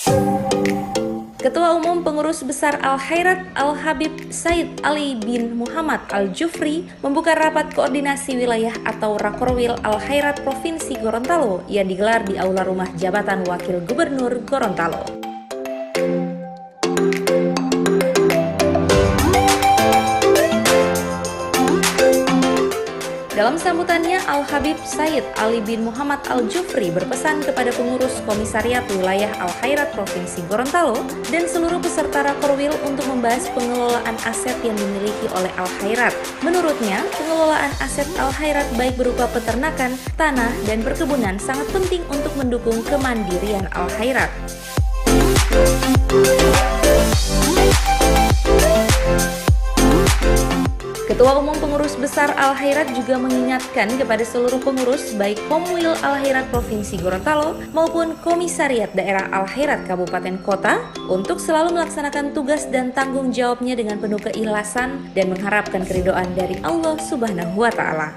Ketua Umum Pengurus Besar Al-Khairat Al-Habib Said Ali bin Muhammad Al-Jufri membuka rapat koordinasi wilayah atau Rakorwil Al-Khairat Provinsi Gorontalo yang digelar di Aula Rumah Jabatan Wakil Gubernur Gorontalo. Dalam sambutannya, Al-Habib Said Ali bin Muhammad Al-Jufri berpesan kepada pengurus Komisariat Wilayah Al-Khairat Provinsi Gorontalo dan seluruh peserta Rakorwil untuk membahas pengelolaan aset yang dimiliki oleh Al-Khairat. Menurutnya, pengelolaan aset Al-Khairat baik berupa peternakan, tanah, dan perkebunan sangat penting untuk mendukung kemandirian Al-Khairat. Ketua Umum Pengurus Besar Al-Khairat juga mengingatkan kepada seluruh pengurus baik Komwil Al-Khairat Provinsi Gorontalo maupun Komisariat Daerah Al-Khairat Kabupaten Kota untuk selalu melaksanakan tugas dan tanggung jawabnya dengan penuh keikhlasan dan mengharapkan keridhaan dari Allah Subhanahu wa Ta'ala.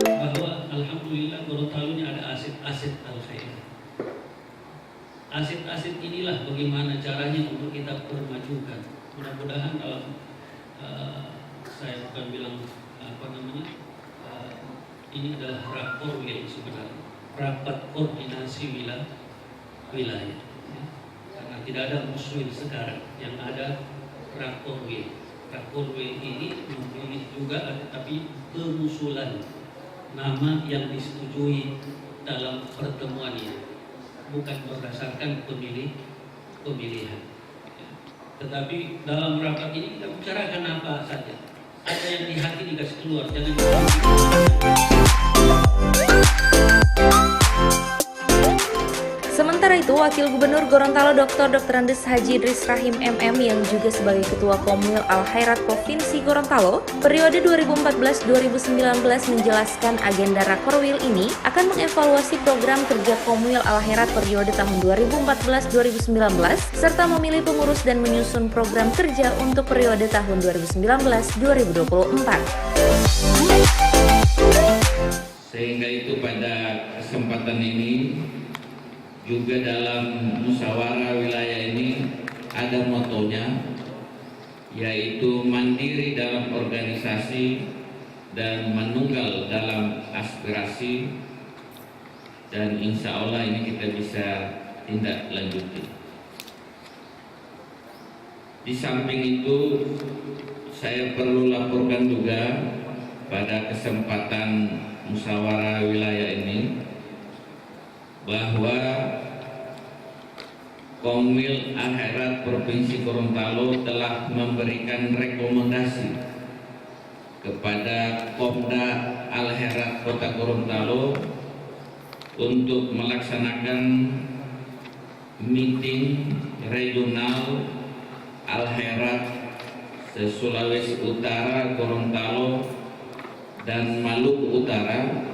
Bahwa alhamdulillah Gorontalo ini ada aset-aset Al-Khairat. Aset-aset inilah bagaimana caranya untuk kita permajukan. Mudah-mudahan dalam saya bukan bilang ini adalah rakorwil sebenarnya, rapat koordinasi wilayah ya. Karena tidak ada muswil sekarang, yang ada rakorwil. Rakorwil ini memilih juga, tapi pengusulan nama yang disetujui dalam pertemuannya, bukan berdasarkan pemilihan. Tetapi dalam rapat ini kita bicarakan apa saja. Ada yang di hati dikasih keluar, jangan Sementara itu, Wakil Gubernur Gorontalo Dr. Andes Haji Idris Rahim MM yang juga sebagai Ketua Komwil Al-Khairat Provinsi Gorontalo periode 2014-2019 menjelaskan agenda Rakorwil ini akan mengevaluasi program kerja Komwil Al-Khairat periode tahun 2014-2019 serta memilih pengurus dan menyusun program kerja untuk periode tahun 2019-2024. Sehingga itu pada kesempatan ini juga dalam musyawarah wilayah ini ada motonya, yaitu mandiri dalam organisasi dan menunggal dalam aspirasi, dan insya Allah ini kita bisa tindak lanjuti. Di samping itu saya perlu laporkan juga pada kesempatan musyawarah wilayah ini bahwa Komwil Al-Khairat Provinsi Gorontalo telah memberikan rekomendasi kepada Komda Al-Khairat Kota Gorontalo untuk melaksanakan meeting regional Al-Khairat se-Sulawesi Utara, Gorontalo, dan Maluku Utara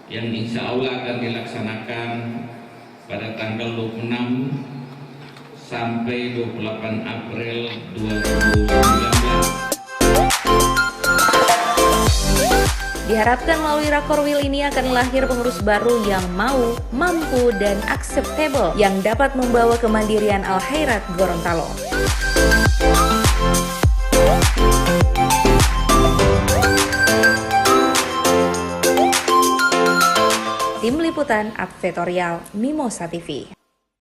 yang insya Allah akan dilaksanakan pada tanggal 26 sampai 28 April 2019. Diharapkan melalui Rakorwil ini akan lahir pengurus baru yang mau, mampu, dan akseptabel yang dapat membawa kemandirian Al-Khairat Gorontalo. Tim Liputan Advertorial Mimosa TV.